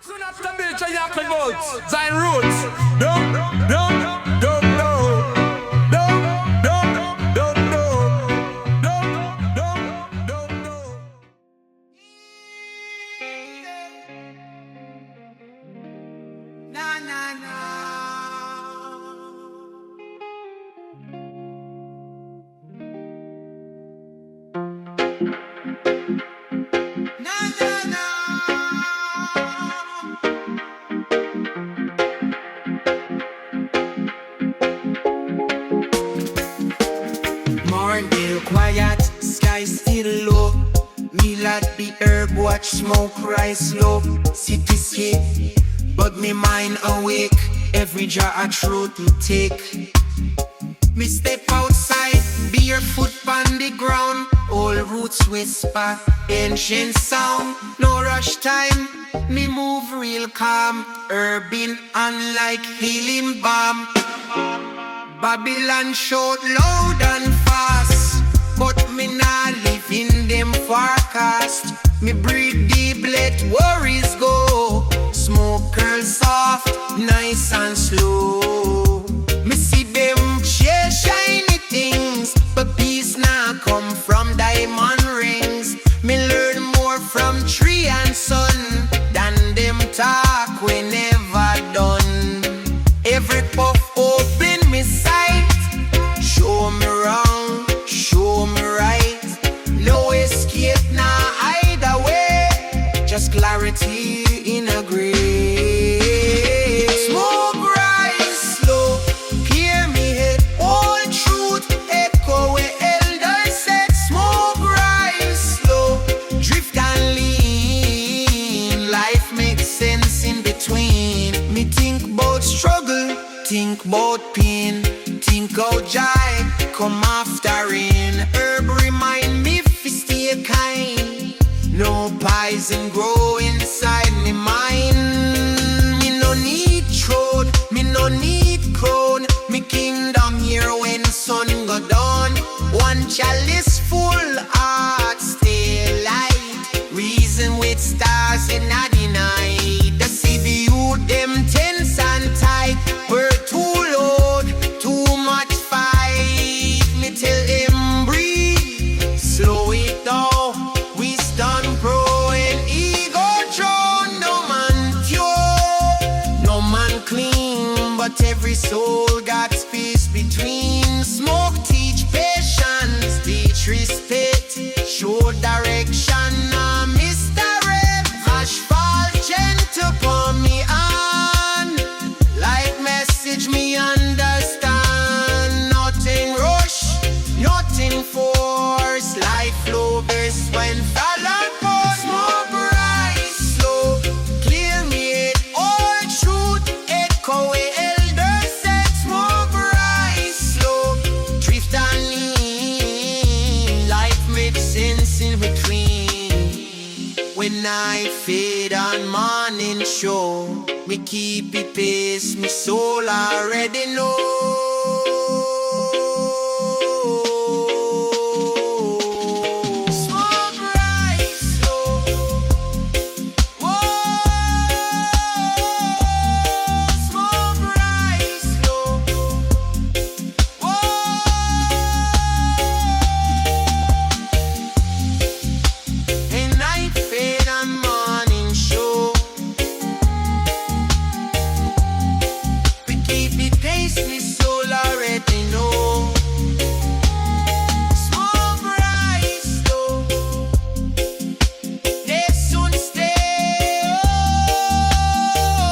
Soon after Bill Chayak votes, Zion Roots. Don't, don't, don't, don't, don't, don't, don't, don't, don't. Na na na. Morning quiet, sky still low. Me like the herb, watch smoke rise low. Cityscape, but me mind awake. Every jar of truth me take. Me step outside, barefoot on the ground. Old roots whisper, ancient sound. No rush time, me move real calm. Urban unlike healing balm. Babylon shout loud and fast, but me nah live in them forecast. Me breathe deep, let worries go. Smoke curl soft, nice and slow. Me see them chase shiny things, but peace nah come from diamond rings. Me learn more from tree and sun than them talk we never done. Every puff open me sight, show me wrong, show me right. No escape, nah either way, just clarity in a grave. Smoke rise slow, hear me head, all truth echo where elders said. Smoke rise slow, drift and lean, life makes sense in between. Me think about struggle, think about pain, think how joy come after rain. Herb remind me fi stay kind, no poison grow inside me mind. Me no need throne, me no need crown. Me kingdom here when sun go down. One chalice full heart stay light, reason with stars in the night. The see the youth them tense and tight. We're too loud, too much fight. Me tell them breathe, slow it down. Wisdom growing, ego drawn. No man pure, no man clean, but every soul got space between. Smoke teach patience, teach respect, show direction. Misdirect, asphalt gentle for me on. Like message me understand. Nothing rush, nothing force. Life flow best when followed for. Smoke rise slow, clear me it. All truth echo where elders said. Smoke rise slow, drift and lean. Life makes sense in between. When I fade on morning show, me keep it pace, me soul already know. Smoke rise slow, whoa. Smoke rise slow, whoa. And I fade on morning show. We keep it pace, me soul already know. Smoke rise slow, they soon stay.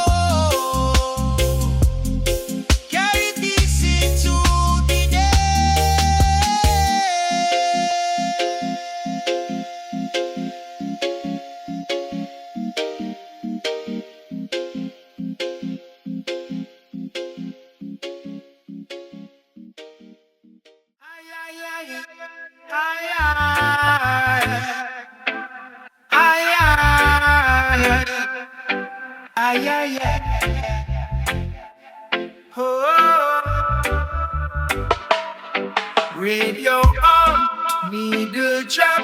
Oh, carry this into the day. Ay, ay, ay. Oh, radio on, needle drop,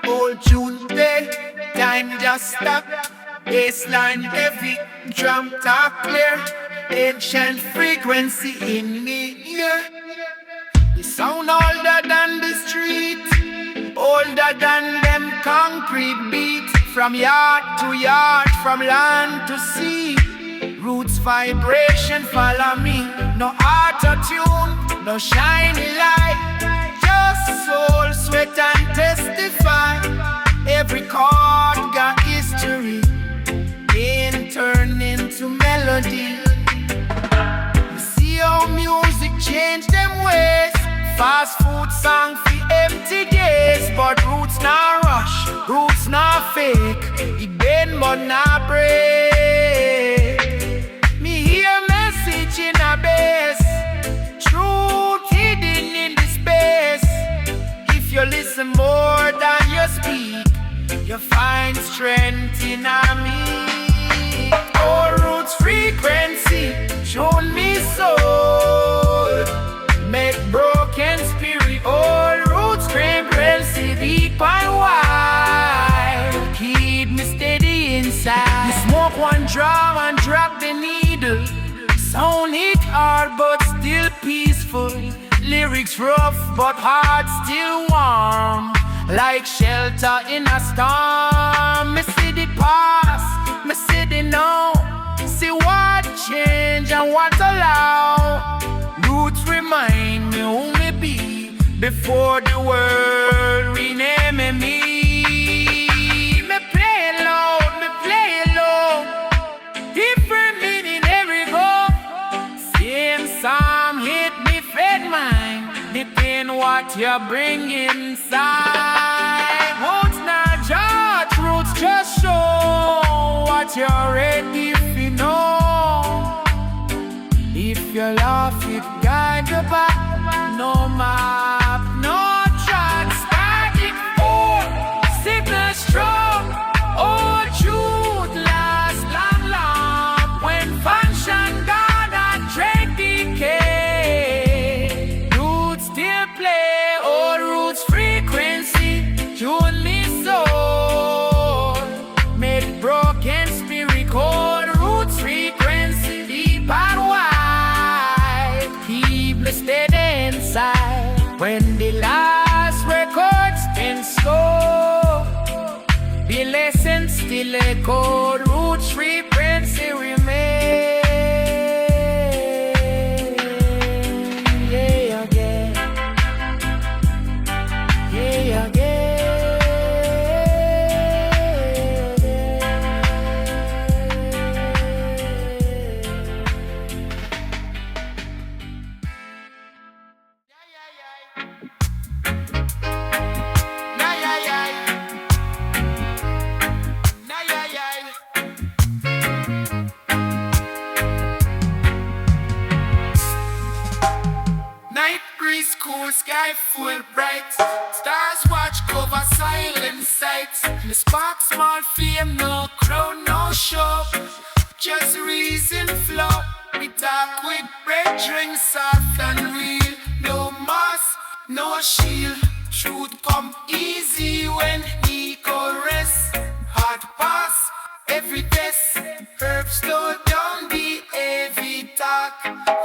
old tune day, time just stop. baseline heavy, drum talk clear, ancient frequency in me ear. The sound older than the street, older than them concrete beat. From yard to yard, from land to sea, roots vibration follow me. No auto-tune, no shiny light, just soul, sweat and testify. Every chord got history, pain turn into melody. See how music change them ways. Fast food song for empty days, but roots not rush, roots not fake. It bend but not break. Me hear message in a bass, truth hidden in the space. If you listen more than you speak, you find strength in me. Oh, roots frequency, show me soul. Make broken spirit, all roots frequency, deep and wide. Keep me steady inside. You smoke one drum and drop the needle. Sound hit hard but still peaceful. Lyrics rough but heart still warm, like shelter in a storm. Me see the past, me see the now. See what change and what allow. Roots remind me who me be before the world rename me. Me play loud, me play low. Different meaning every go. Same song hit me fed mine. Depend what you bring inside. Roots not judge, roots just show what you're ready if you know. If you laugh, it guide you back. No map, no track. Static form, signal strong. Oh, truth last long, long. When function gone and trade decay, roots still play. Oh, roots frequency, tune me soul. Make broken spirit cold. Roots frequency, deep and wide. Steady inside. When the last record's been slow, the lesson still echoed. Roots frequency remain. Yeah, again. Yeah, again. Cool sky full bright, stars watch cover silent sights. The spark small flame, no crowd, no show, just reason flow. We talk with brethren, soft and real. No mask, no shield. Truth come easy when he go rest. Hard pass, every test. Herbs slow down the heavy talk.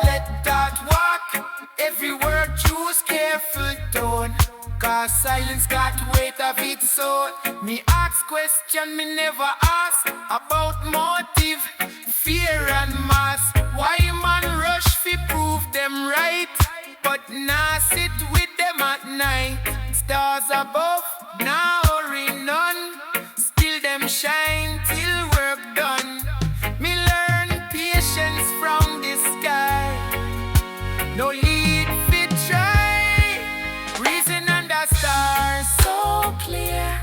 Let that walk. Every word choose careful tone, cause silence got weight of its own. Me ask question, me never ask about motive, fear and mass. Why man rush fi prove them right, but nah sit with them at night. Stars above, now none, still them shine till work done. Me learn patience from the sky. No lead fit try, reason under stars so clear.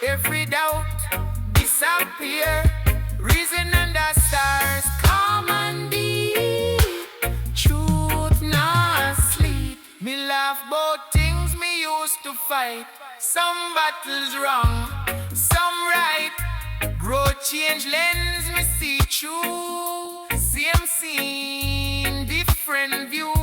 Every doubt disappear, reason under stars come and be. Truth not sleep. Me laugh about things me used to fight. Some battles wrong, some right. Growth change lens me see true. Same scene, different view.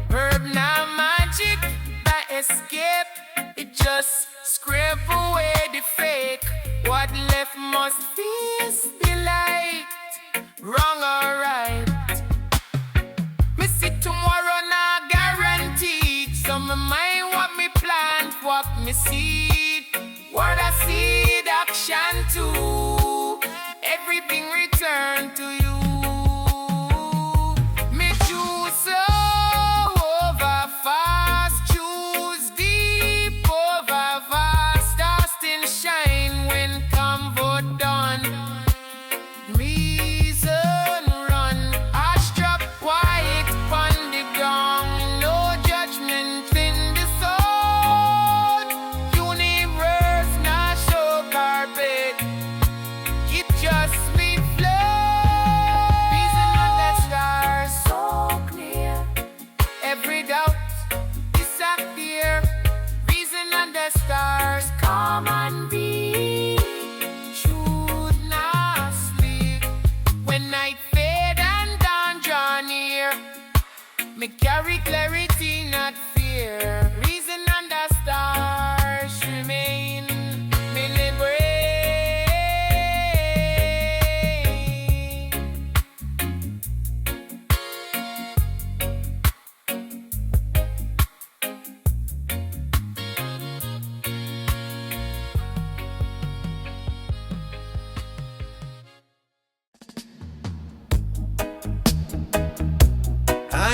Herb now magic, that escape. It just scrape away the fake. What left must be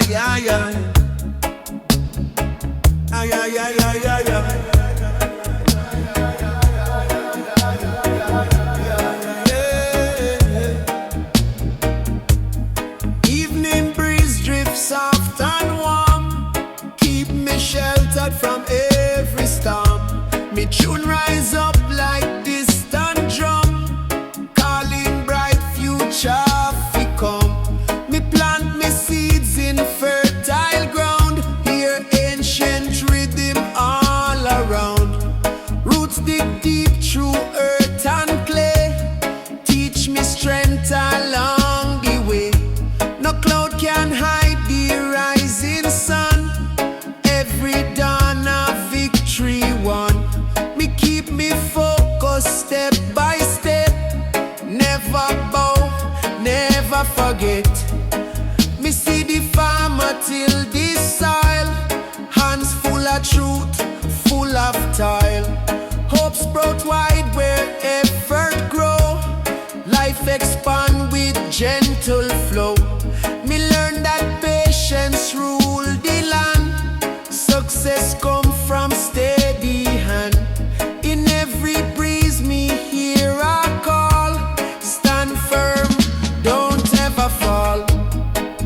ay, ay, ay. Ay, ay, ay, ay, ay, ay. Evening breeze drifts soft and warm, keep me sheltered from every storm. Me tune rise up like distant drum, calling bright future fi come. Me plant me seeds in fertile ground, hear ancient rhythm all around. Roots dig deep through earth and clay, teach me strength along the way. No cloud can hide the rising sun, every dawn a victory won. Me keep me focused step by step, never bow, never forget. Me see the farmer till the soil, hands full of truth, full of toil. Hope sprout wide where effort grow, life expand with gentle flow. Me learn that patience rule the land, success come from steady hand. In every breeze me hear a call, stand firm, don't ever fall.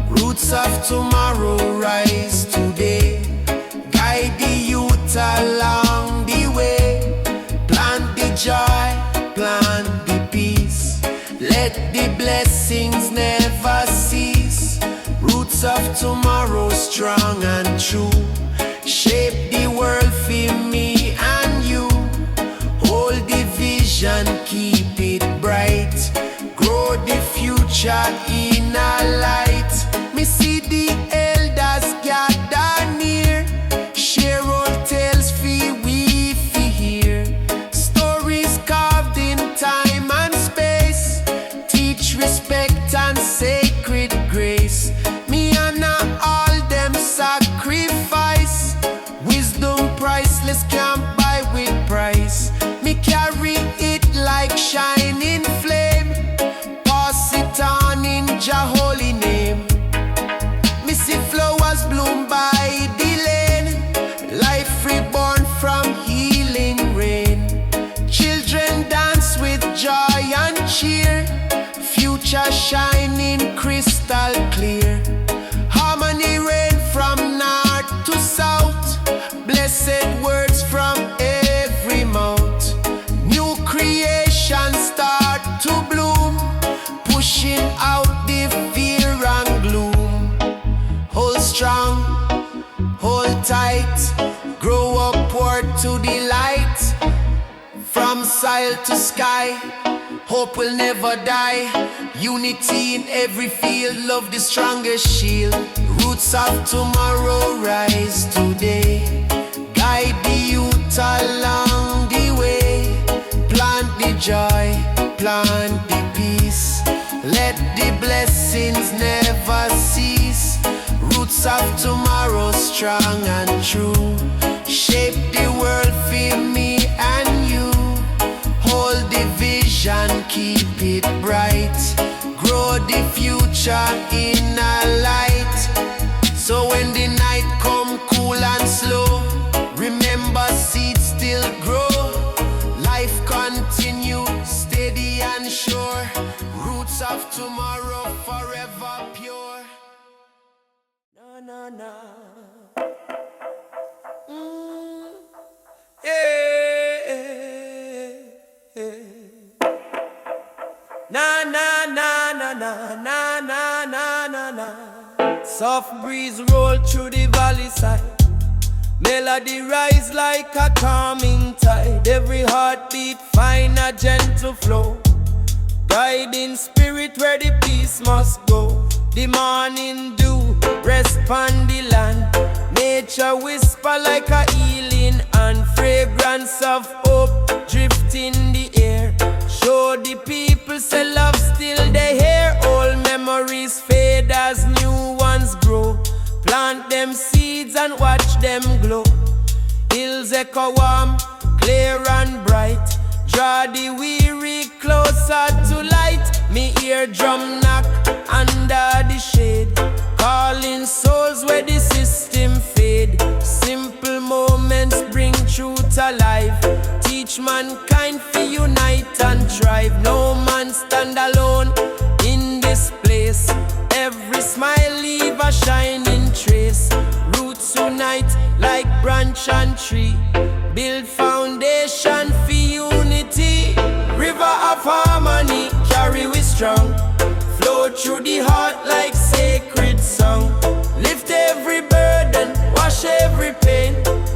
Roots of tomorrow rise today, guide the youth along the way. Plant the joy, plant the peace, let the blessings never cease. Roots of tomorrow strong and true, shape the world for me and you. Hold the vision, keep it bright, grow the future in a light. Me see the elders gather near, share old tales fi we fi hear. Stories carved in time and space, teach respect and sacred grace. Me honor all them sacrifice, wisdom priceless can't buy with price. Me carry it like shining flame, pass it on in Jah holy name. Me see flowers bloom by the lane, life reborn from healing rain. Children dance with joy and cheer, future shining crystal clear. Harmony reign from north to south, blessed words from every mouth. New creation start to bloom, pushing out the fear and gloom. Hold strong, hold tight, grow upward to the light. From soil to sky, hope will never die. Unity in every field, love the strongest shield. Roots of tomorrow rise today, guide the youth along the way. Plant the joy, plant the peace, let the blessings never cease. Roots of tomorrow strong and true, shape the world for me and you. Hold the vision, keep it bright, grow the future in a light. So when the night come cool and slow, remember seeds still grow, life continue steady and sure. Roots of tomorrow forever pure. No, no, no. Na na na na na na na na na na. Soft breeze roll through the valley side, melody rise like a calming tide. Every heartbeat find a gentle flow, guiding spirit where the peace must go. The morning dew rest on the land, nature whisper like a healing, and fragrance of hope drift in the air. Show the people say love still they here. Old memories fade as new ones grow. Plant them seeds and watch them glow. Hills echo warm, clear and bright, draw the weary closer to light. Me ear drum knock under the shade, calling souls no man stand alone in this place. Every smile leave a shining trace. Roots unite like branch and tree. Build foundation for unity. River of harmony carry we strong. Flow through the heart like sacred song. Lift every burden, wash every pain.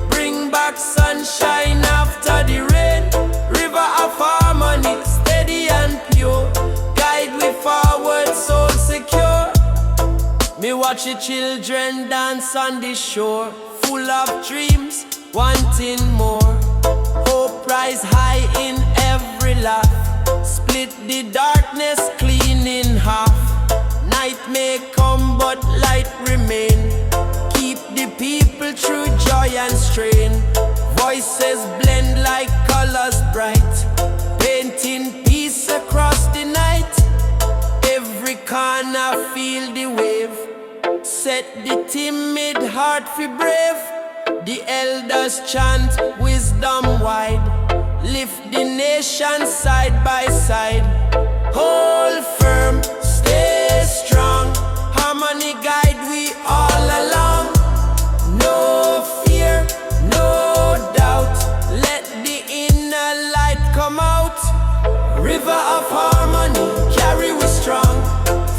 Bring back sunshine after the rain. River of harmony, steady and pure. Guide we forward, soul secure. Me watch the children dance on the shore. Full of dreams, wanting more. Hope rise high in every laugh. Split the darkness clean in half. Night may come but light remain. Keep the people through joy and strain. Voices blend like colors bright. Painting peace across the night. Every corner feel the wave. Set the timid heart for brave. The elders chant wisdom wide. Lift the nation side by side. Hold firm, stay strong. Harmony guide we all along. No fear, no doubt. Let the inner light come out. River of harmony, carry we strong.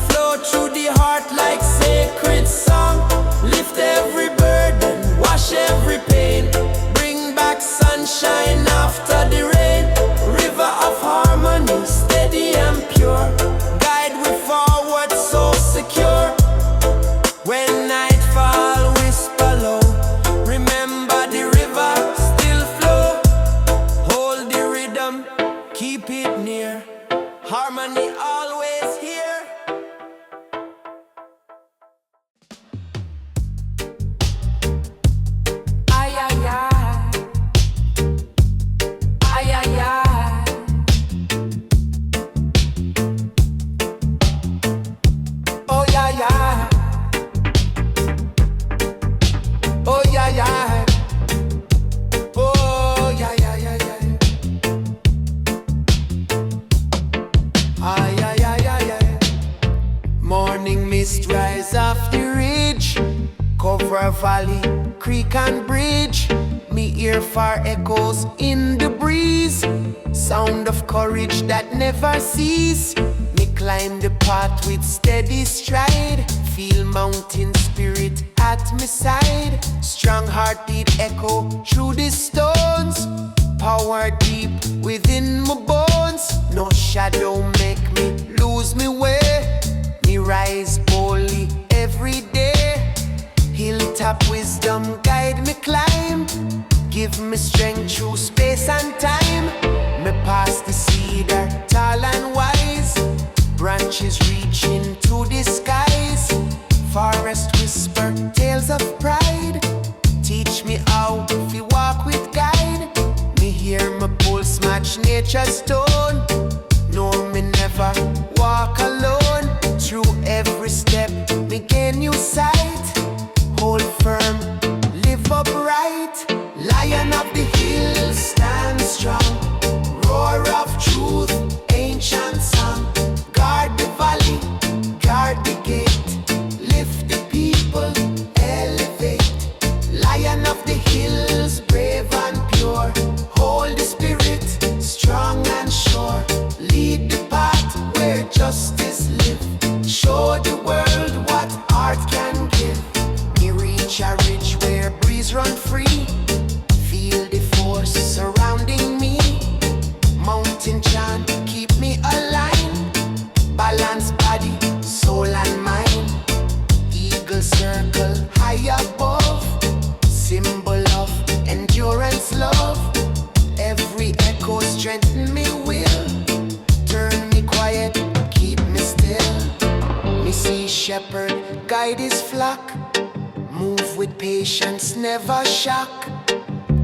Flow through the heart like sacred song. Lift every burden, wash every pain. Bring back sunshine after the rain. River of harmony, steady and pure. Guide we forward, so secure. When nightfall whisper low, remember the river still flow. Hold the rhythm, keep it near. Harmony always here. Ay, ay, ay. Ay, ay, ay. Oh, yeah, yeah. Oh, yeah, yeah. Oh, yeah, yeah, yeah, yeah. Ay, ay, ay, ay, ay. Morning mist rise off the ridge. Cover valley, creek and bridge. Me ear far echoes in the breeze. Sound of courage that never cease. Me climb the path with steady stride. Feel mountain spirit at my side. Strong heartbeat echo through the stones. Power deep within my bones. No shadow make me lose me way. Me rise boldly every day. Hilltop wisdom guide me climb. Give me strength through space and time. Me pass the cedar, tall and wise. Branches reaching to the skies. Forest whisper tales of pride. Teach me how to walk with guide. Me hear my pulse match nature's tone. No, me never walk alone. Through every step, me gain new sight. Hold firm, live upright. Lion of the hills, stand strong. Roar of truth, ancient song. Guard the valley, guard the gate. Lift the people, elevate. Lion of the hills, brave and pure. Hold the spirit, strong and sure. Lead the path where justice live. Show the world what art can give. Me reach a ridge where breeze run free. Feel the force surrounding me. Mountain chant keep me aligned. Balance body, soul and mind. Eagle circle high above. Symbol of endurance, love. Every echo strengthen me will. Turn me quiet, keep me still. Me see shepherd guide his flock. Move with patience, never shock.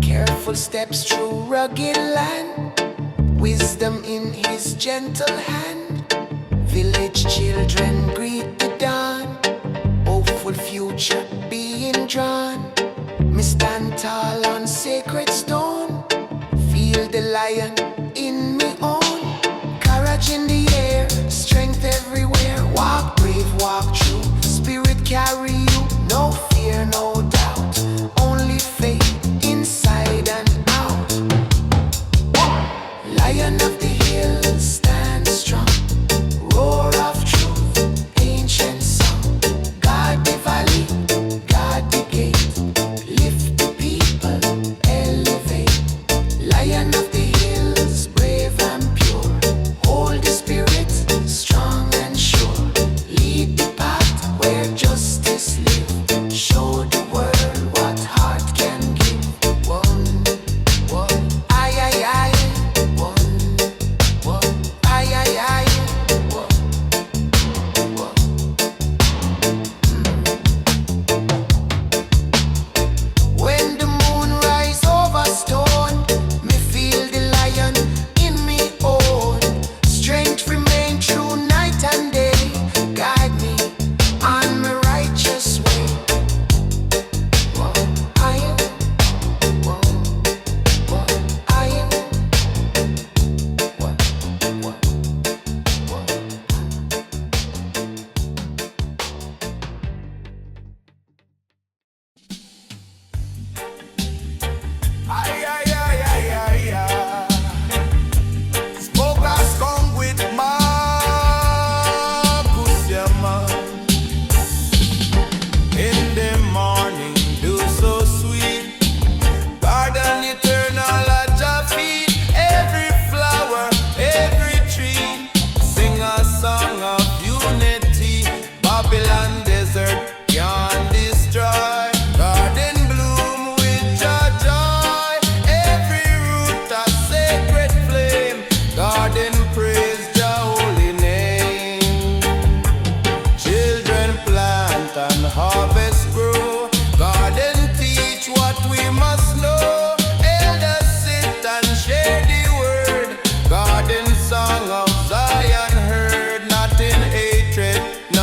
Careful steps through rugged land. Wisdom in his gentle hand. Village children greet the dawn. Hopeful future being drawn. Me stand tall on sacred stone. Feel the lion in me own.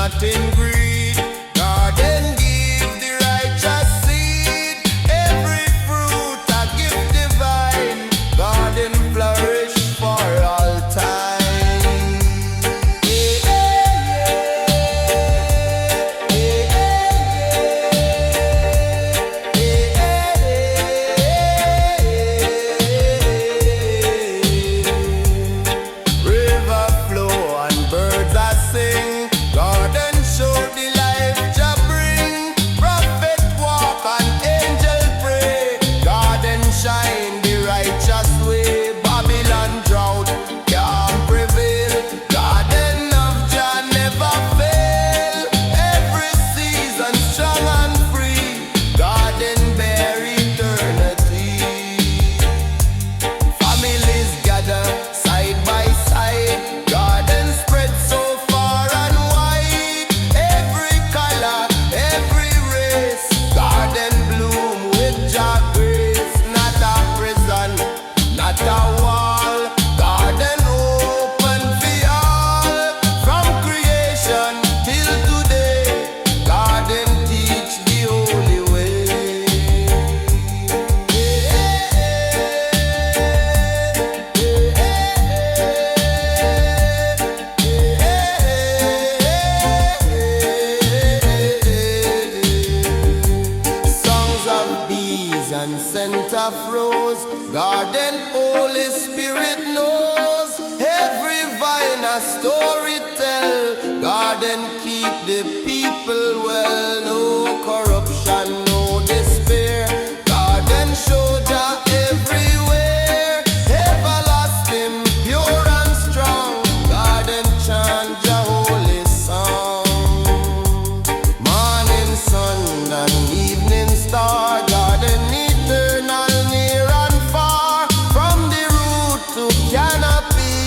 not in greed. Garden give the righteous seed. Every fruit a gift divine. Garden flourish for all time. River flow and birds are sing. Garden show the life Jah bring. Prophet walk and angel pray. Garden shine the righteous way. Babylon drought can't prevail. Garden of Jah never fail. Every season strong and free. Garden bear eternity. Families gather side by side. Garden spread so far and wide. Every color, every race. Garden bloom with Jah grace. Not a prison, not a wall. Garden open for all. From creation till today. Garden teach the holy way. Songs of bees and scent of rose. Garden Holy Spirit knows. Every vine a story tell. Garden keep the people well. No corruption, no despair. Garden show Jah everywhere. Everlasting, pure and strong. Garden chant Jah holy song. Morning sun and evening star. Garden eternal, near and far. From the root to canopy.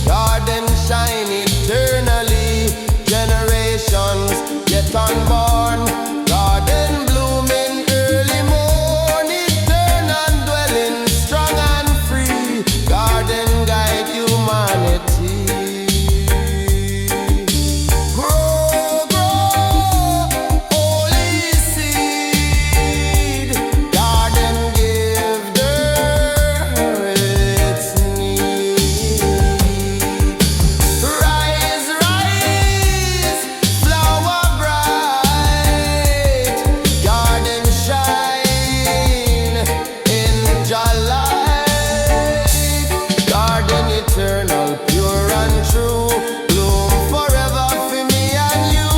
Garden shine eternally. Generations yet unborn. Garden blooming early morn. Eternal dwelling, strong and free. Garden guide humanity. Grow, grow, holy seed. Garden give there its need. Rise, rise, flower bright. Garden shine in Jah light. Garden eternal, pure and true. Bloom forever for me and you.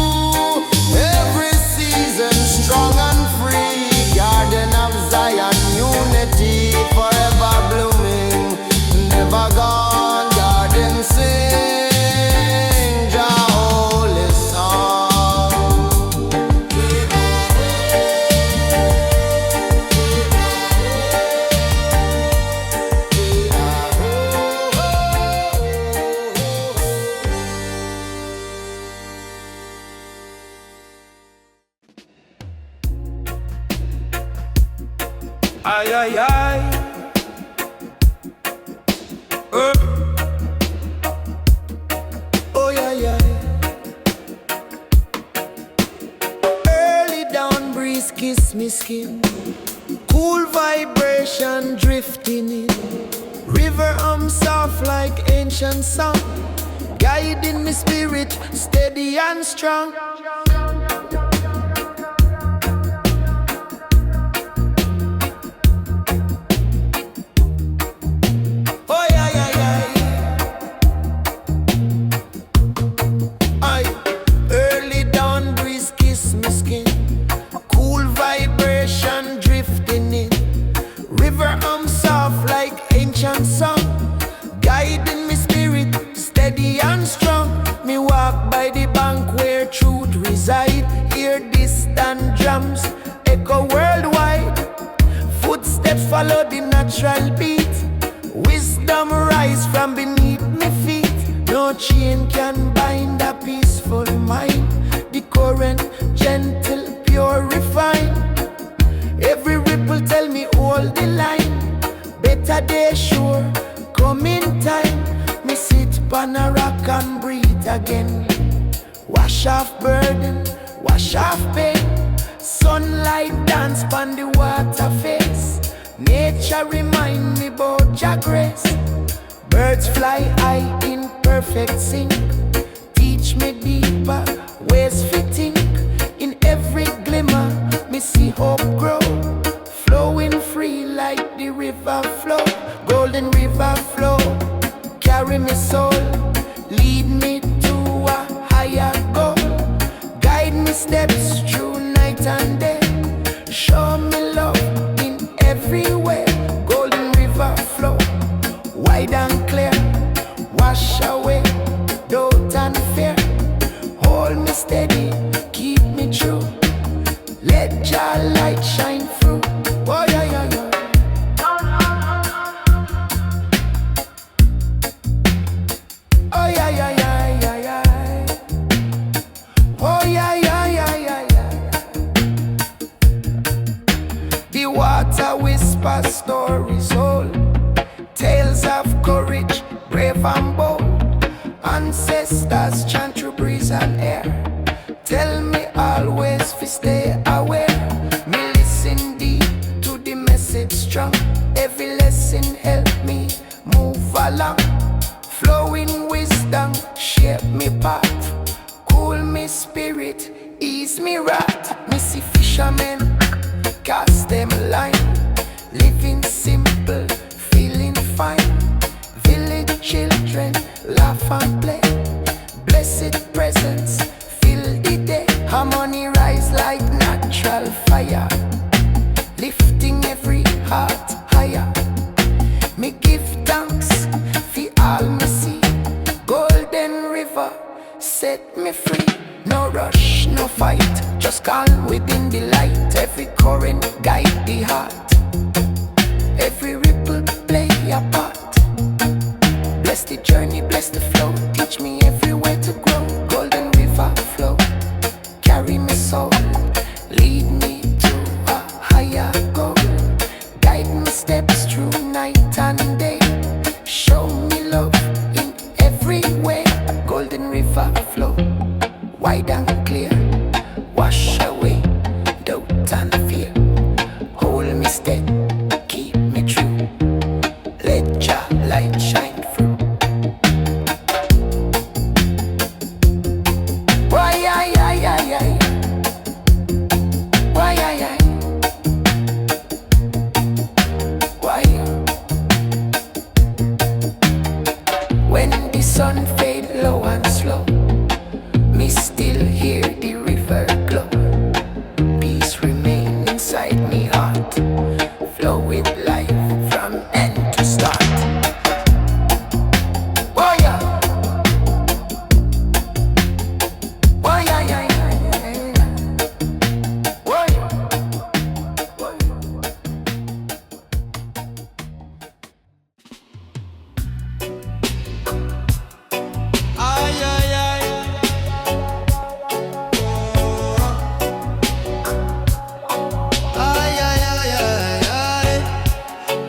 Every season strong and free. Garden of Zion, unity. Forever blooming, never gone. Garden sing Jah holy song. Ay, ay, ay. Oh yeah, yeah. Early down breeze kiss me skin. Cool vibration drifting in. River soft like ancient song. Guiding me spirit steady and strong. Oh yeah, yeah, yeah. Aye. Early dawn breeze kiss me skin. Cool vibration drifting in. River soft like ancient song. Guiding me spirit steady and strong. Me walk by the bank where truth reside. Hear distant drums echo worldwide. Footsteps follow the natural beat. Wisdom rise from beneath me feet. No chain can bind a peaceful mind. The current gentle, pure, refined. Every ripple tell me hold the line. Better day sure, come in time. Me sit on a rock and breathe again. Wash wash off burden, wash off pain. Sunlight dance pon the water face. Nature remind me about Jah grace. Birds fly high in perfect sync. Teach me deeper ways fitting. In every glimmer, me see hope grow. Flowing free like the river flow. Golden river flow, carry me soul. Lead me to a higher goal. Guide me steps through night and day. Show me love in every way. Golden river flow, wide and clear. Wash away doubt and fear. Hold me steady, keep me true. Let Jah light shine through. Oh yeah, yeah, yeah. Oh yeah, yeah, yeah, yeah, yeah. Oh yeah, yeah, yeah, yeah, yeah. The water whispers stories old. Tales of courage, brave and bold. Ancestors chant through breeze and air. Tell me always to stay aware. Me listen deep to the message strong. Every lesson help me move along. Flowing wisdom shape me path. Cool me spirit, ease me wrath. Me see fishermen cast them line. Living simple, feeling fine. Village children laugh and play. Blessed presence fill the day. Harmony rise like natural fire, lifting every heart higher. Me give thanks for all me see. Golden river set me free. No rush, no fight, just calm within the light. Every current guide the heart. Every ripple play a part. Bless the journey, bless the flow. Teach me everywhere to grow. Golden river flow, carry me soul. Lead me to a higher goal. Guide me steps through night and day. Show me love in every way. Golden river flow, wide and clear. Wash away doubt and fear. Hold me steady, keep me true. Let Jah light shine through. Why, yeah, yeah, yeah, yeah. Why, yeah, yeah. Why? When the sun fade low and slow, me still hear the river glow. Peace remain inside me heart. Flow with life from end to start. Oh yeah. Oh yeah, yeah, yeah, yeah, yeah. Oh yeah. Oh yeah. Ay, ay, ay. Ay, ay, ay, ay, ay.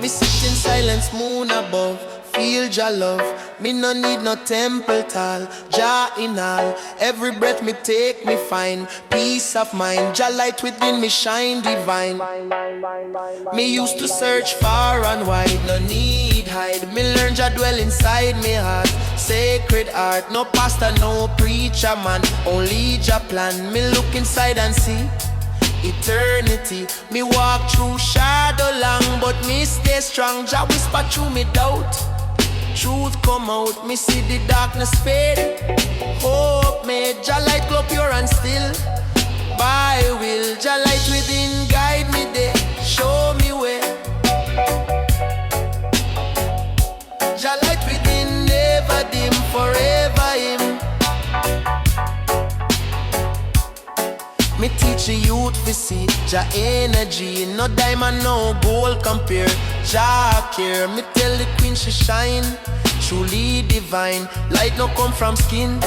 Me sit in silence, moon above. Feel Jah love. Me no need no temple tall. Jah in all. Every breath me take, me find peace of mind. Jah light within me shine divine. Me used to search far and wide, no need hide. Me learn Jah dwell inside me heart. Sacred art, no pastor, no preacher man. Only Jah plan. Me look inside and see eternity. Me walk through shadow long, but me stay strong. Jah whisper through me doubt. Truth come out, me see the darkness fade. Hope made, Jah light glow pure and still. By will, Jah light within guide me there. Show me where. Jah light within never dim, forever him. Me teach the youth to see Jah energy. No diamond, no gold compare. Jah care. Me tell the queen she shine. Truly divine. Light no come from skin,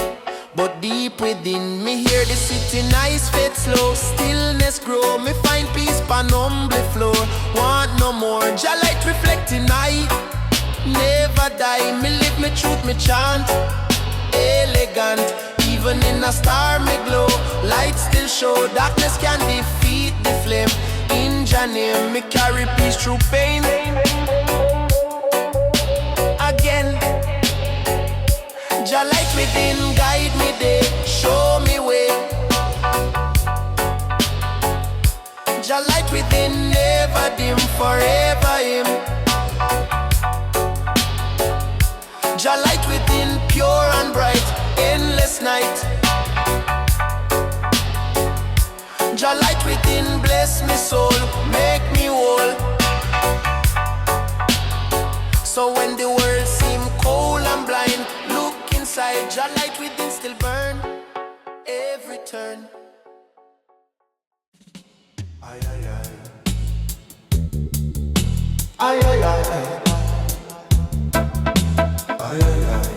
but deep within. Me hear the city nice, fade slow. Stillness grow. Me find peace pan humble floor. Want no more. Jah light reflecting eye. Never die. Me live me truth, me chant. Elegant. Even in a stormy glow, light still show. Darkness can defeat the flame. In Jah name, me carry peace through pain. Again, Jah light within, guide me there, show me way. Jah light within, never dim, forever him. Jah light within, pure and bright, endless night. Jah light within, bless me soul, make me whole. So when the world seem cold and blind, look inside, Jah light within still burn every turn. Ay, ay, ay. Ay, ay, ay. Ay, ay, ay.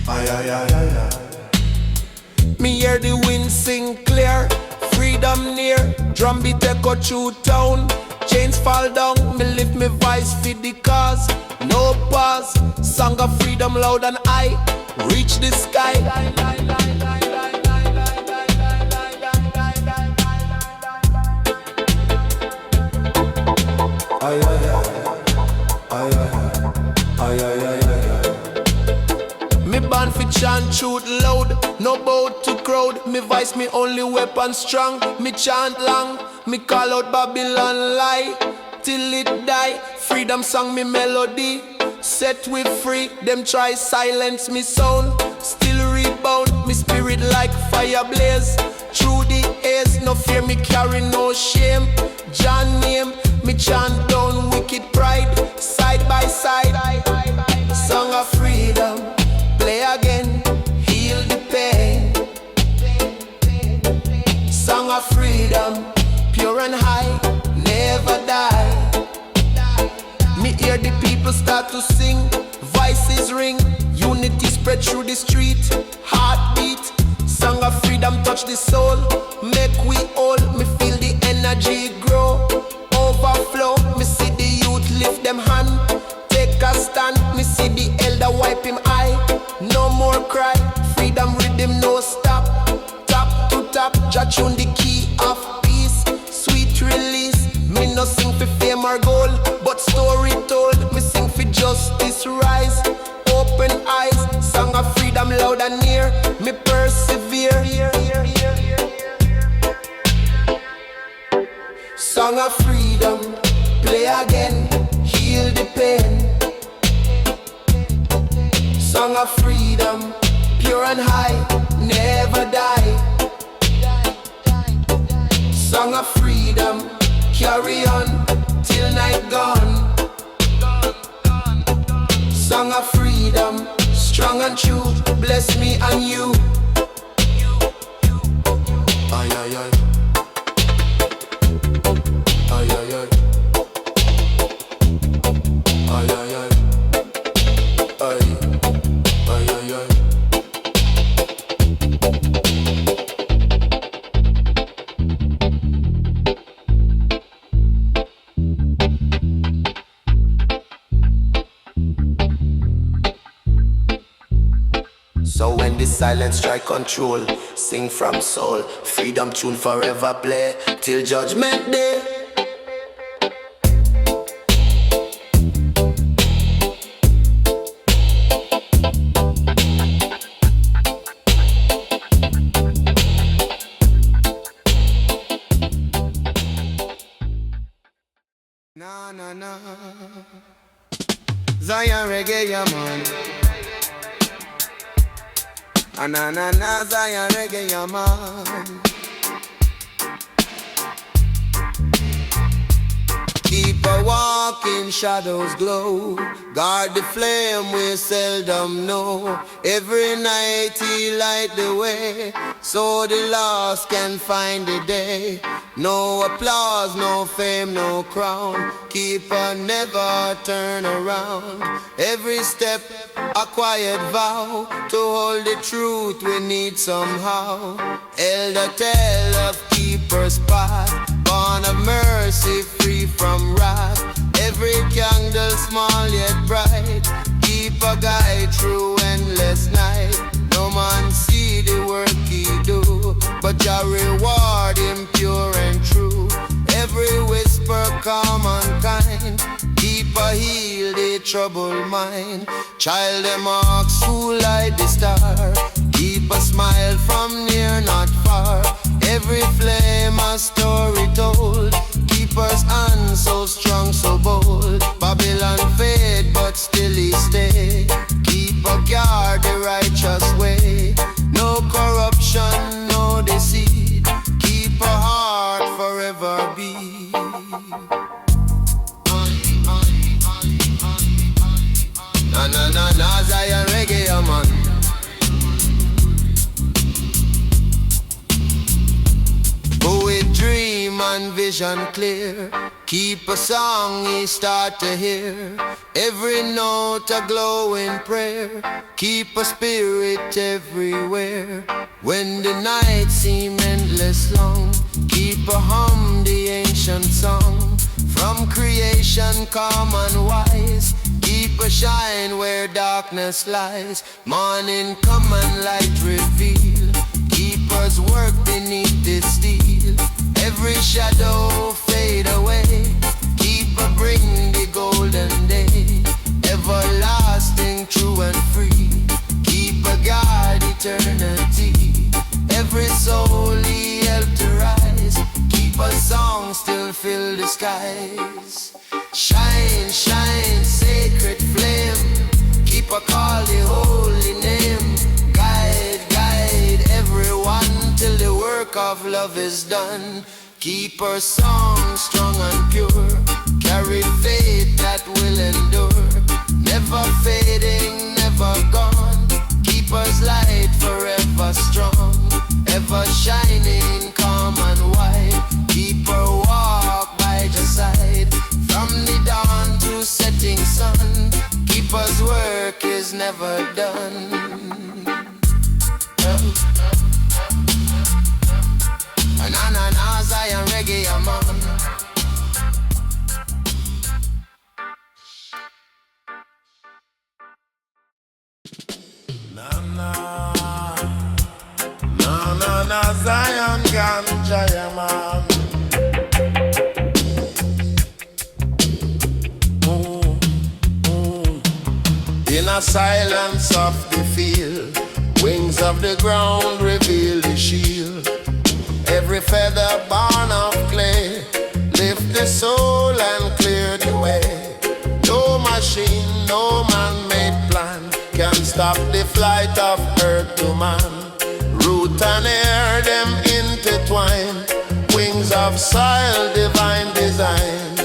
Ay, ay, ay, ay, ay. Me hear the wind sing clear, freedom near. Drum beat echo through town, chains fall down. Me lift me voice for the cause, no pause. Song of freedom loud and high, reach the sky. Ay, ay, ay. Ay, ay, ay, ay, ay, ay. Me born fi chant truth loud, no bow to crowd. Me voice me only weapon strong. Me chant long, me call out Babylon lie till it die. Freedom song me melody, set we free. Them try silence me sound, still rebound. Me spirit like fire blaze through the haze. No fear, me carry no shame. Jah name, me chant down wicked pride, side by side. Song of freedom, play again, heal the pain. Song of freedom, pure and high, never die. Me hear the people start to sing, voices ring, unity spread through the street, heartbeat. Song of freedom touch the soul, make we all. Me feel the energy grow, overflow. Me see the youth lift them hand, take a stand. Me see the elder wipe him eye, no more cry. Freedom rhythm no stop, top to top. Jah tune the key of peace, sweet release. Me no sing for fame or gold, but story told. Me sing for justice rise, open eyes. Song of freedom loud and near, me persevere. Song of freedom, play again, heal the pain. Song of freedom, pure and high, never die. Song of freedom, carry on till night gone. Song of freedom, strong and true, bless me and you. Ay, ay, ay. Ay, ay, ay. Ay, ay, ay. Ay, ay, ay, ay. So when the silence strike control, sing from soul, freedom tune forever play till judgment day. Na na na, Zion reggae, yeah man. Na na na, Zion reggae, yeah man. Keep a walking, shadows glow. Guard the flame we seldom know. Every night he light the way, so the lost can find the day. No applause, no fame, no crown. Keep on, never turn around. Every step a quiet vow to hold the truth we need somehow. Elder tell of keeper's path, born of mercy, free from wrath. Every candle small yet bright, keep a guide through endless night. No No man see the work he do, but Jah reward him pure and true. Every whisper calm and kind, keep a heal the troubled mind. Child them ask who light the star, keep a smile from near not far. Every flame a story told, keep us on so strong so bold. Babylon fade but still he stay, keep a guard the righteous way. No corruption, no deceit, keep a heart forever be. Na na na na, Zion reggae man. Poet dream and vision clear, keep a song he start to hear. Every note a glowing prayer, keep a spirit everywhere. When the night seem endless long, keep a hum the ancient song. From creation calm and wise, keep a shine where darkness lies. Morning come and light reveal, keep us work beneath this steel. Every shadow fade away, keep a bring the golden day. Everlasting, true and free, keep a guard eternity. Every soul he helped to rise, keep a song still fill the skies. Shine, shine, sacred flame, keep a call the holy name. Guide, guide everyone till the work of love is done. Keep our song strong and pure, carry faith that will endure. Never fading, never gone, keep us light forever strong. Ever shining, calm and wide, keep our walk by the side. From the dawn to setting sun, keep us work is never done. Na na na, Zion reggae man. Na na na na na, Zion ganja man. In a silence of the field, wings of the ground reveal the shield. Every feather born of clay, lift the soul and clear the way. No machine, no man-made plan can stop the flight of earth to man. Root and air, them intertwine, wings of soil, divine design.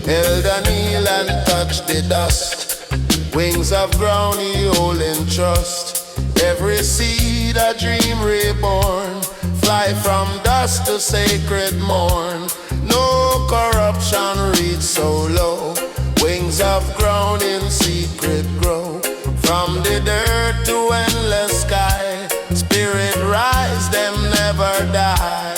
Held a kneel and touch the dust, wings of ground he hold in trust. Every seed a dream reborn, fly from dust to sacred morn. No corruption reach so low, wings of ground in secret grow. From the dirt to endless sky, spirit rise, them never die.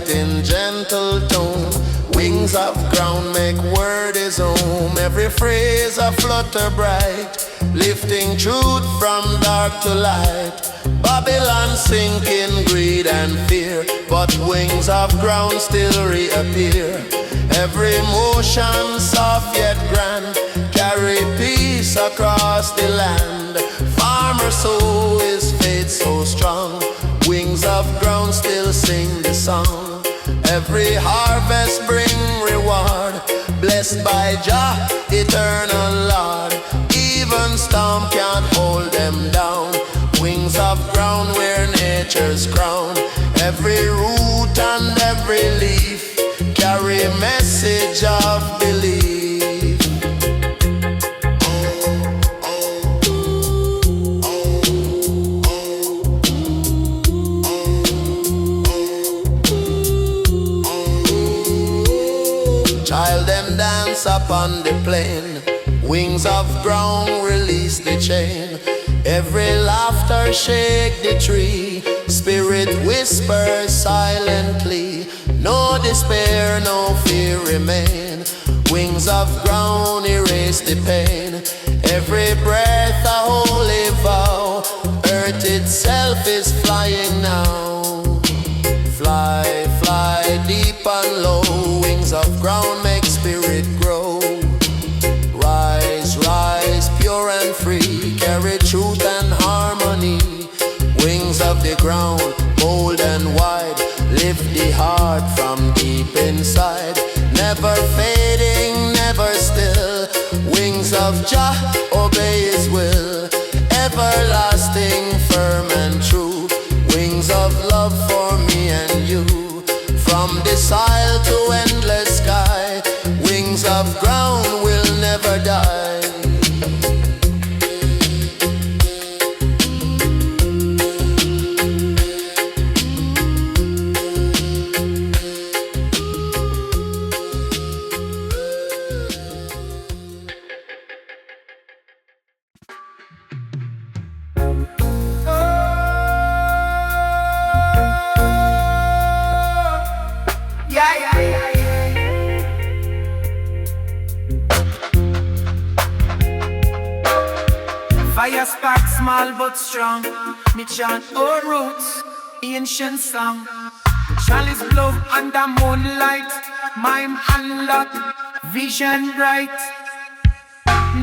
In gentle tone, wings of ground make word his home. Every phrase a flutter bright, lifting truth from dark to light. Babylon sink in greed and fear, but wings of ground still reappear. Every motion soft yet grand, carry peace across the land. Farmer soul is faith so strong, wings of ground still sing the song. Every harvest bring reward, blessed by Jah, eternal Lord. Even storm can't hold them down, wings of ground wear nature's crown. Every root and every leaf carry message of belief. Child them dance upon the plain, wings of ground release the chain. Every laughter shake the tree. Spirit whispers silently. No despair, no fear remain. Wings of ground erase the pain. Every breath a holy vow. Earth itself is flying now. Fly, fly deep and low. Wings of ground make spirit grow. Rise, rise, pure and free. Carry truth and harmony. Wings of the ground, bold and wide. Lift the heart from deep inside. Never fading, never still. Wings of Jah, obey His will. Everlasting, firm and true. Wings of love for me and you. From this isle to endless sky. Wings of ground will never die. Fire spark small but strong. Me chant old roots, ancient song. Chalice blow under moonlight. Mime unlocked, vision bright.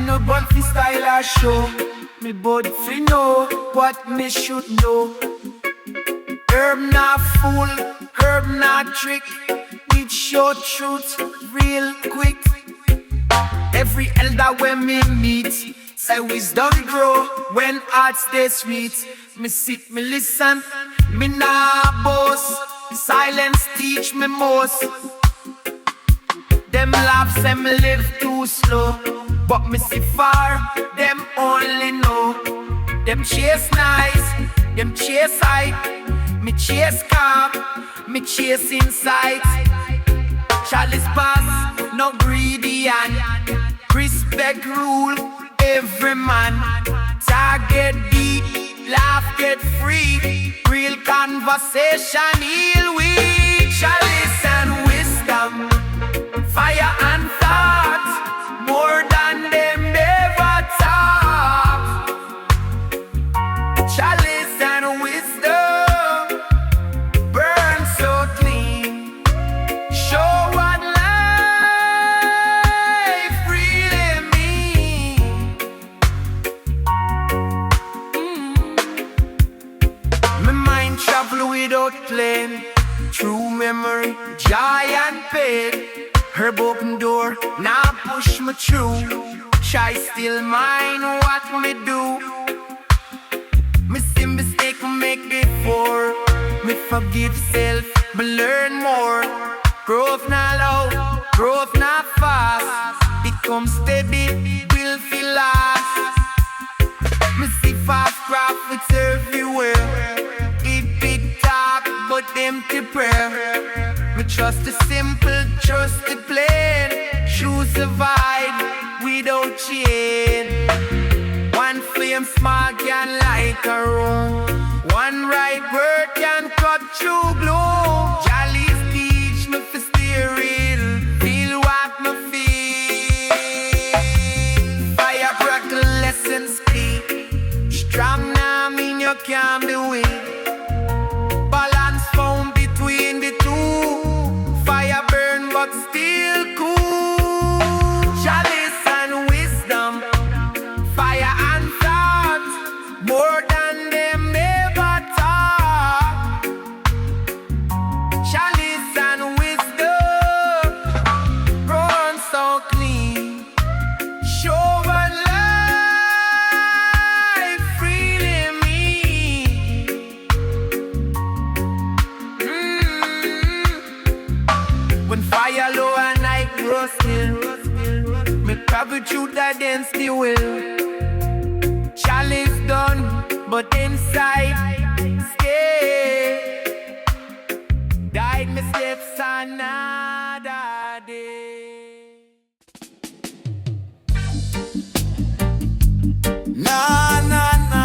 No but fi style or show. Me bud fi know what me should know. Herb not fool, herb not trick. It show truth real quick. Every elder when me meet say wisdom grow when hearts stay sweet. Me sit, me listen, me nah boast. Silence teach me most. Them laugh say me live too slow, but me see far, them only know. Them chase nice, them chase high. Me chase calm, me chase insight. Chalice pass, no greedy and respect rule every man. Target deep, laugh get free. Real conversation heal we. Chalice and wisdom, fire and thought, more than them ever taught. Chalice and wisdom, burn so clean. Show what life really means. My mind travel without plane. True memory, joy and pain. Herb open door, now push me through. Try still mind what me do. Me see mistake me make before. Me forgive self, me learn more. Growth not low, growth not fast. Become steady, will feel last. Me see fast prophets everywhere. It big talk, but empty prayer. Me trust the simple, trust the plain. True survive without chain. One flame small can light a room. One right word can cut through gloom. Chalice teach me for steering. Feel what me feel. Fire crackle lessons speak. Strong now mean you can't be weak. Balance found between the two. Fire burn but still cool. Chalice and wisdom, fire and thought, more than them ever taught. Chalice and wisdom, run so clean. Show what life really means. When fire low and night grow still, me travel through the density will. Chalice done, but inside stay. Died my steps another day. Na na na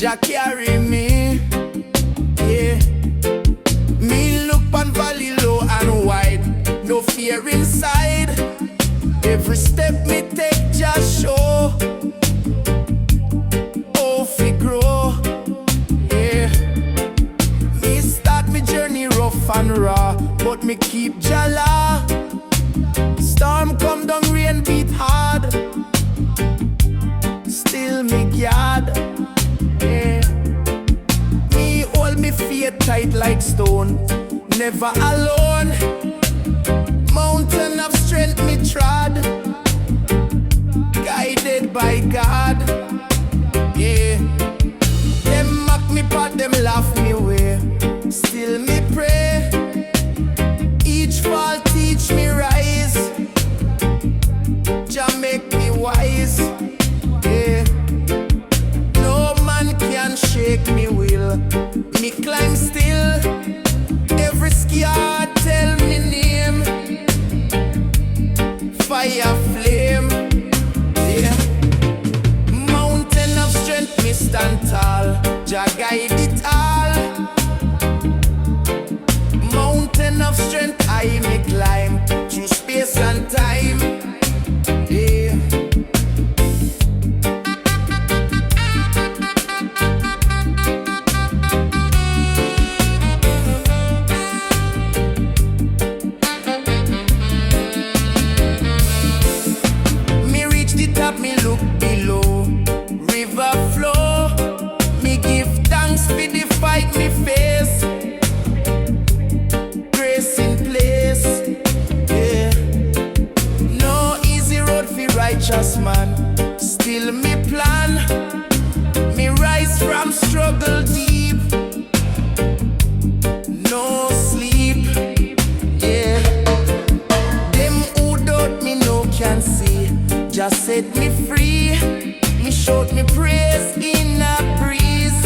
Jah carry me, yeah. Me look on valley low and wide, no fear inside. Every step me take just show, oh fi grow, yeah. Me start me journey rough and raw, but me keep Jah Law. Storm come down, rain beat hard, still me guard, yeah. Me hold me feet tight like stone, never alone. Mountain of strength me trod, guided by God, yeah. Them mock me but them laugh me way, still me pray. Each fall teach me rise, Jah make me wise, yeah. No man can shake me will, me climb still. Every scar tell me name, fire flame, yeah. Mountain of strength me stand tall, Jah guide it all. Mountain of strength I me climb, through space and time, yeah. Me look below, river flow. Me give thanks for the fight me face, grace in place, yeah. No easy road for righteous man, still me plan. Me rise from struggle deep, no sleep, yeah. Them who doubt me no can see, just set me free. Me shout me praise in a breeze,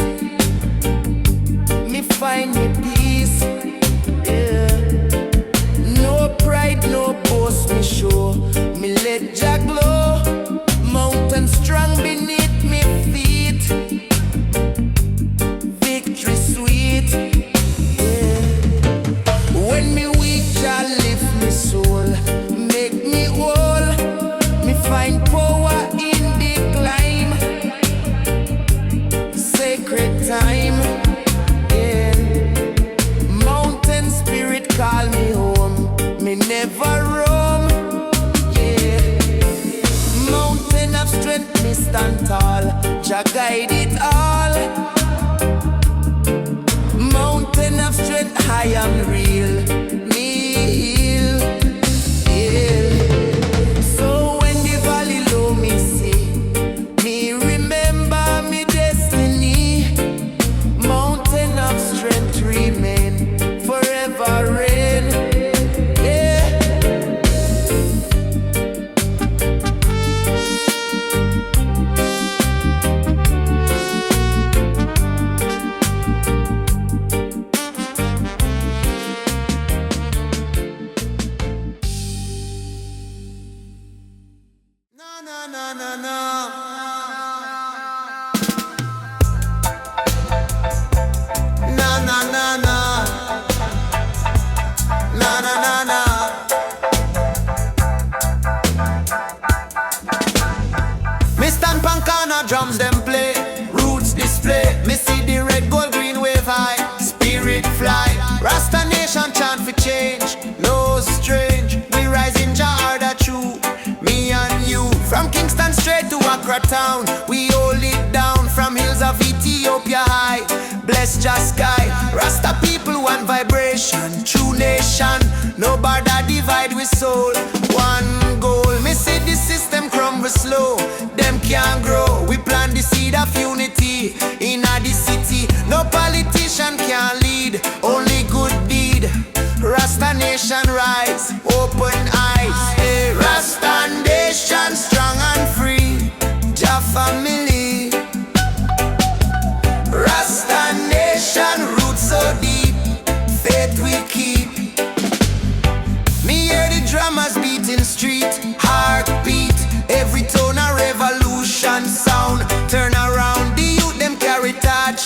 me find me peace, yeah. No pride, no boast me show, me let Jah glow. Mountain strong beneath me feet, victory sweet, yeah. When me weak, Jah lift me soul, make me whole. Find power in the climb, sacred time, yeah. Mountain spirit call me home, me never roam, yeah. Mountain of strength me stand tall, Jah guide it all. Mountain of strength I am real, me heal, yeah. Drums them play, roots display. Me see the red, gold, green wave high, spirit fly. Rasta Nation chant for change, no strange. We rise in Jah order true, me and you. From Kingston straight to Accra town, we hold it down. From hills of Ethiopia high, bless Jah sky. Rasta people one vibration, true nation. No border divide with soul, one goal. Me see the system crumble slow, them can't grow. We plant the seed of unity in the city. No politician can lead, only good deed. Rasta Nation rise, open eyes. Hey, Rasta Nation strong and free, Jah family. Rasta Nation roots so deep, faith we keep. Me hear the drummers beating street, heartbeat. Every tone a revolution sound, turn around.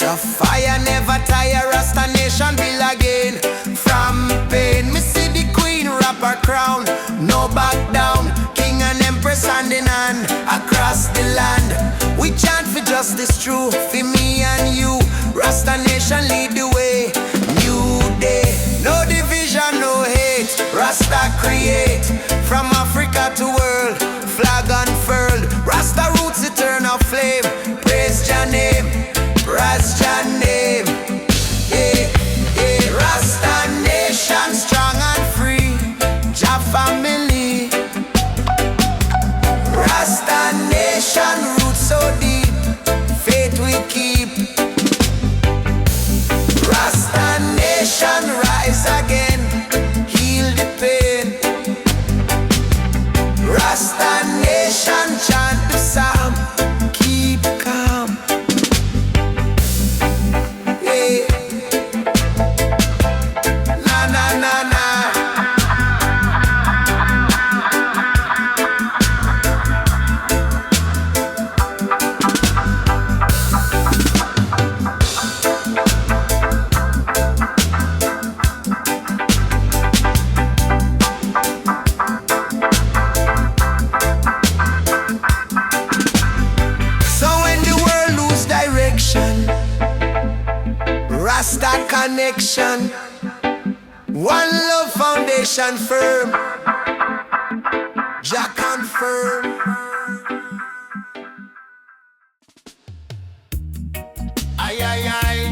The fire never tire, Rasta Nation build again. From pain, me see the queen wrap her crown. No back down, king and empress hand in hand. Across the land, we chant for justice true. For me and you, Rasta Nation lead the way. New day, no division, no hate. Rasta create, from Africa to world. Flag unfurled, Rasta roots eternal flame. Praise Jah name, praise Jah name. Yeah, yeah. Rasta Nation strong and free. Jah family. Rasta Nation roots so deep. Faith we keep. Rasta Nation rise again. Heal the pain. Rasta Nation chant the psalm. Keep calm. Yeah. Na na na na. So when the world lose direction, Rasta connection, one love foundation firm. Jah confirm. Aye aye aye.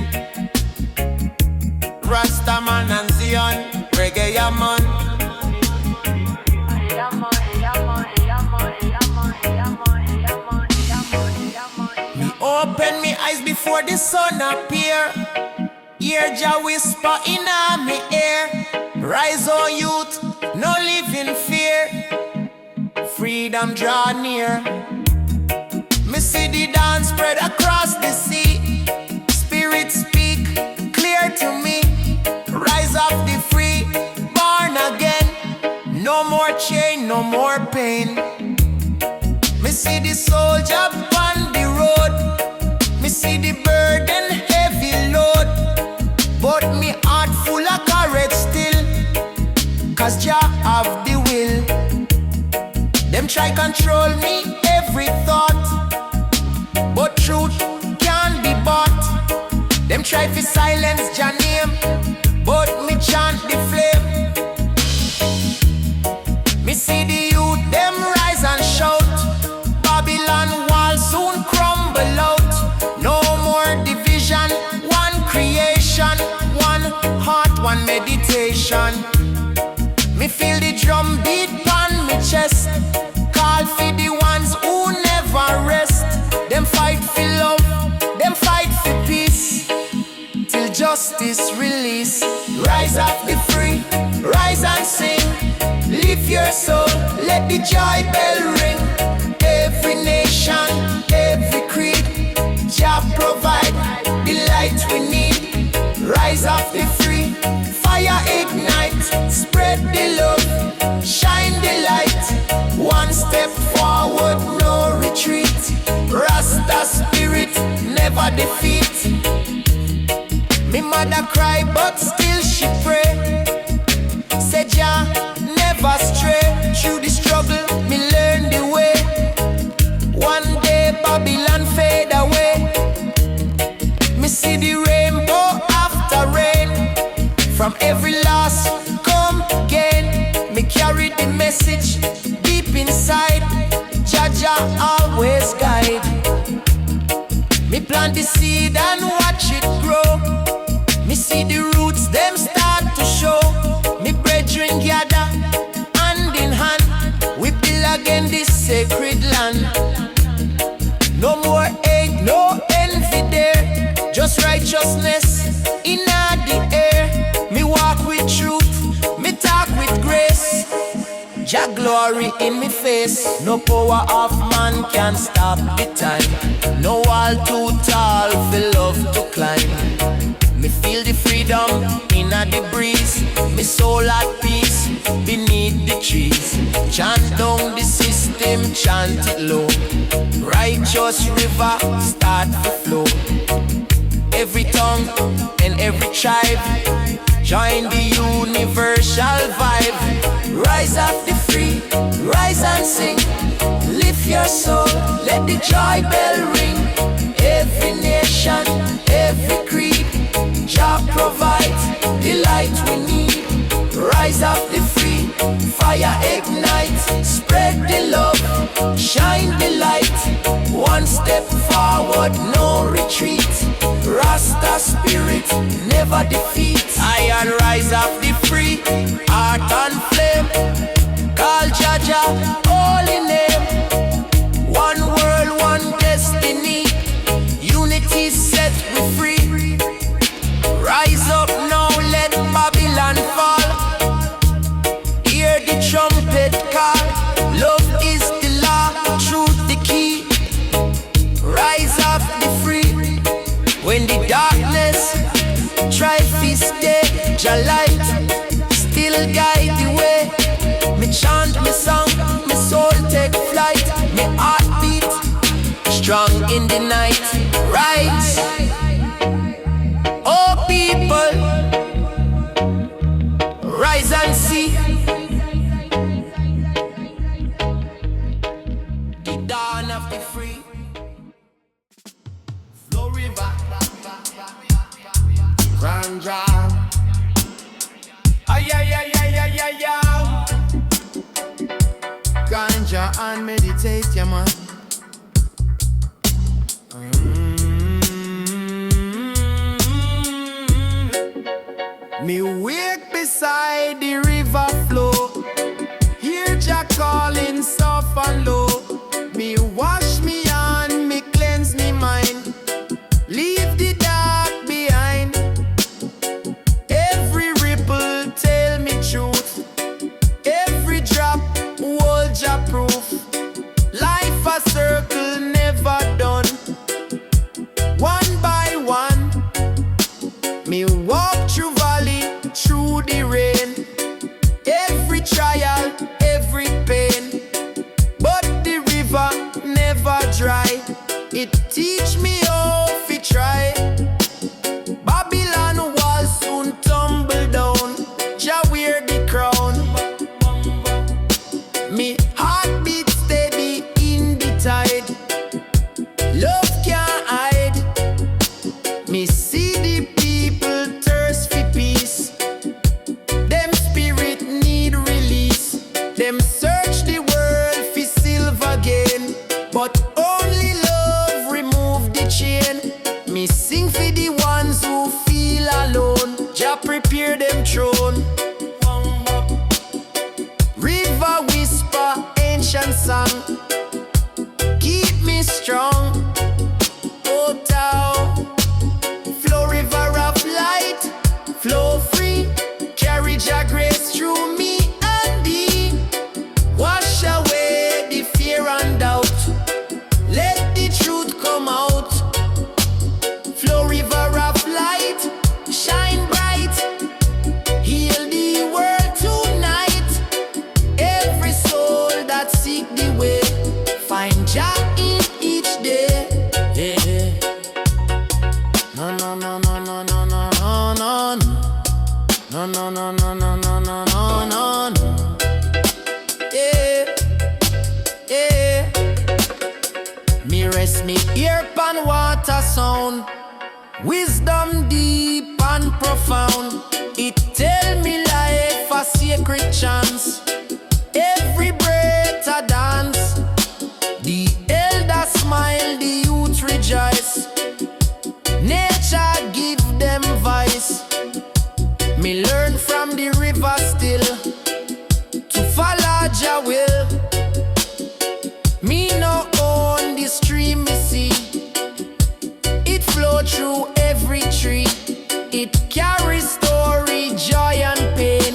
Rasta man and Zion, reggae ya man. Me open me eyes before the sun appear. Hear Jah whisper in me ear. Rise, O youth, no live in fear. Freedom draw near. Me see the dance spread across the sea. Spirit speak clear to me. Rise up the free, born again. No more chain, no more pain. Me see the soldier on the road. Me see the burden heavy load. But me heart full of courage still. Cause Jah have the will. Them try control me every thought, but truth can't be bought. Them try to silence Jah name, but me chant the flame. Me see the youth, them rise and shout. Babylon wall soon crumble out. No more division, one creation, one heart, one meditation. Me feel the drum beat on me chest. Call for the ones who never rest. Them fight for love, them fight for peace, till justice release. Rise up the free, rise and sing. Lift your soul, let the joy bell ring. Every nation, every creed, Jah provide the light we need. Rise up the free, fire ignite. Spread the love, shine the light. One step forward, no retreat. Rasta spirit never defeat. Me mother cry but still she pray. Say Jah never stray. Through the struggle me learn the way. One day Babylon fade away. Me see the rainbow after rain. From every loss come gain. Me carry the message deep inside. Jah always guide. Me plant the seed and watch it grow. Me see the roots them start to show. Me brethren gather hand in hand. We build again this sacred land. No more hate, no envy there. Just righteousness in the air. Me walk with truth, me talk with grace. Jah glory in me face. No power of man can stop the time. No wall too tall for love to climb. Me feel the freedom in the breeze. Me soul at peace beneath the trees. Chant down the system, chant it low. Righteous river start to flow. every tongue and every tribe. Join the universal vibe. Rise up the free, rise and sing. Lift your soul, let the joy bell ring. Every nation, every creed, Jah provides the light we need. Rise up the free, fire ignite. Spread the love, shine the light. One step forward, no retreat. Rasta spirit, never defeat. Iron rise up the free, heart and flame. Call Jah Jah, holy name. One world, one destiny. Unity set we free. Rise up now, let Babylon fall. Hear the trumpet call. Love is the law, truth the key. Rise up the free. When the darkness try to stay, Jah Light still guide the way. Me chant me song, me soul take flight. Me heart beat strong in the night. Rise, oh people, rise and see the dawn of the free. Flow river, Randra. Ay ay ay ay ay ay ay. Ganja and meditate, yeah man. Me wake beside the river flow. Hear Jah calling soft and low. Me wash me hand, me cleanse me mind. Leave the dark behind. Every ripple tell me truth. Every drop hold Jah proof. Life a circle never done. One by one, me walk through valley, through the rain. Every trial, every pain, but the river never dry. It teach me how to try. Babylon wall soon tumble down. Jah wear the crown. Me heartbeat steady in the tide. Love can't hide. Me see the people thirst for peace. Them spirit need release. Them search the world for silver gain, but only love remove the chain. Me sing for the ones who feel alone. Jah prepare them throne. River whisper ancient song. Keep me strong. Oh Tao. Flow river of light. Flow free. Carry Jah grace through me and thee. Wash away the fear and doubt. Let the truth come out. Flow river of light. Shine bright. Heal the world tonight. Every soul that seek the way, find Jah in each day. Yeah. No no no no no no no no no. No no no no no no no no no no. Yeah, yeah. Me rest me ear pan water sound. Wisdom deep and profound. It tell me life a sacred chance. Every breath a dance. The elder smile, the youth rejoice. Nature give them voice. Me learn from the river still to follow Jah will. Me no own the stream me see. It flow through every tree. It carries story, joy and pain.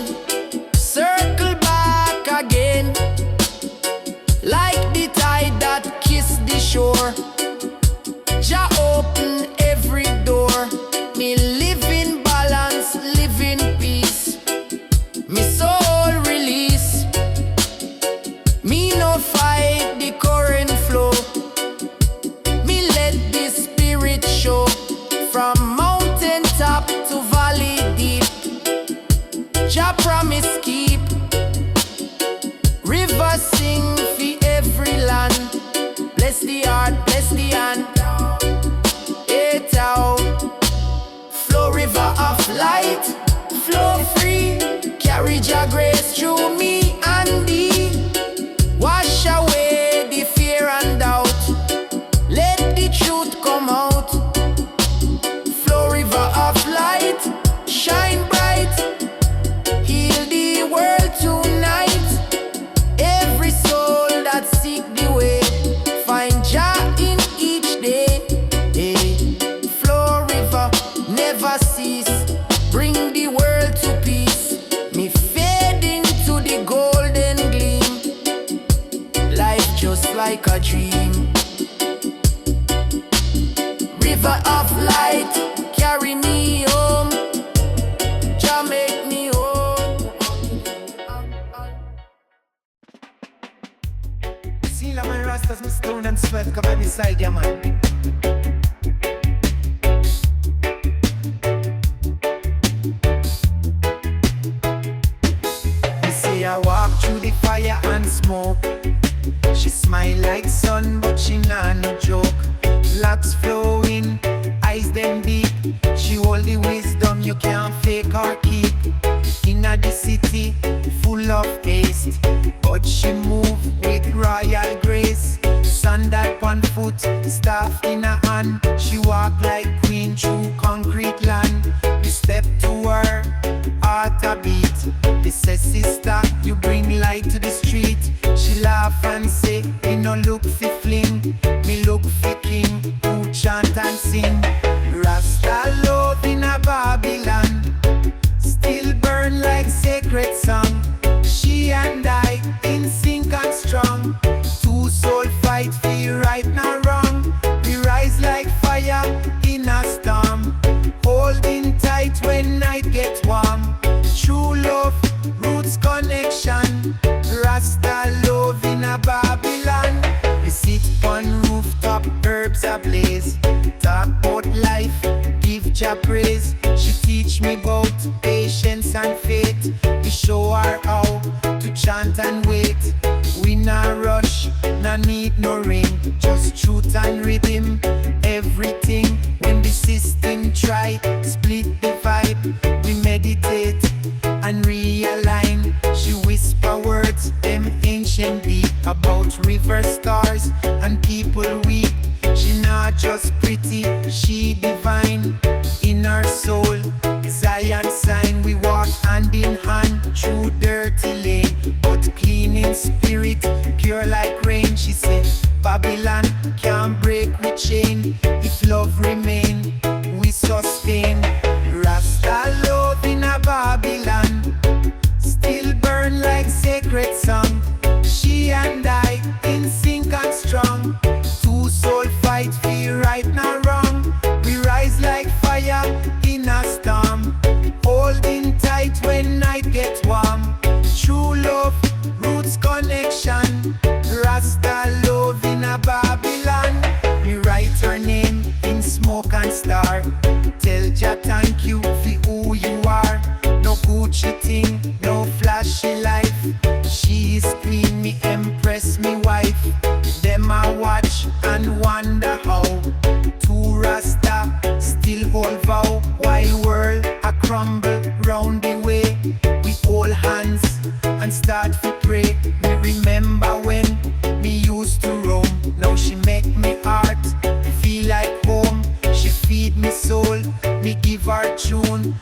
Circle back again, like the tide that kiss the shore. Jah open every door. Me live in balance, live in peace. Me soul release. Me no fight the current flow. Me let the spirit show from oasis, bring the world to peace. Me fade into the golden gleam, life just like a dream. River of light, carry me home. Jah make me home. See like my rastas, me stone and sweat, come on beside ya man. I walk through the fire and smoke. She smile like sun, but she not no joke. Locks flowing, eyes them deep. She hold the wisdom you can't fake or keep. Inna the city, full of haste, but she move with royal grace. Sandal on foot, staff in her hand. She walk like queen through concrete land. We step to her, heart a beat. They say, sister, you bring light to the street. She laugh and say, me no look fi fling, me look fi king who chant and sing. Rasta love in a Babylon, still burn like sacred song. She and I in sync and strong. Two soul fight for right now wrong. We rise like fire in a storm, holding tight when night gets warm. True love, roots connection. Rasta love in a Babylon. We sit on rooftop, herbs ablaze. Talk about life, give Jah praise. She teach me about patience and faith. We show her how to chant and wait. We not rush, no need no ring, just truth and rhythm. Everything when the system try split the vibe, we meditate and realign. She whisper words, them ancient deep, about river stars and people weep. She not just pretty, she divine. In her soul, Zion sign. We walk hand in hand through dirty lane, but clean in spirit, pure like rain. She said, Babylon can't break with chain. If love remain, we sustain. Rasta love in a Babylon, still burn like sacred song. She and I in sync and strong. Two soul fight for right now wrong. We rise like fire in a storm, holding tight when night gets warm. True love, roots connection. Rasta love in a Babylon. We write her name in smoke and star. Tell Jah thank you for who you are. No Gucci thing, no flashy life. She is queen, me empress, me wife. Them I watch and wonder how two Rasta still hold vow. While world a crumble round the way, we hold hands and start to pray. Me remember when me used to roam. Now she make me heart feel like home. She feed me soul, me give her tune.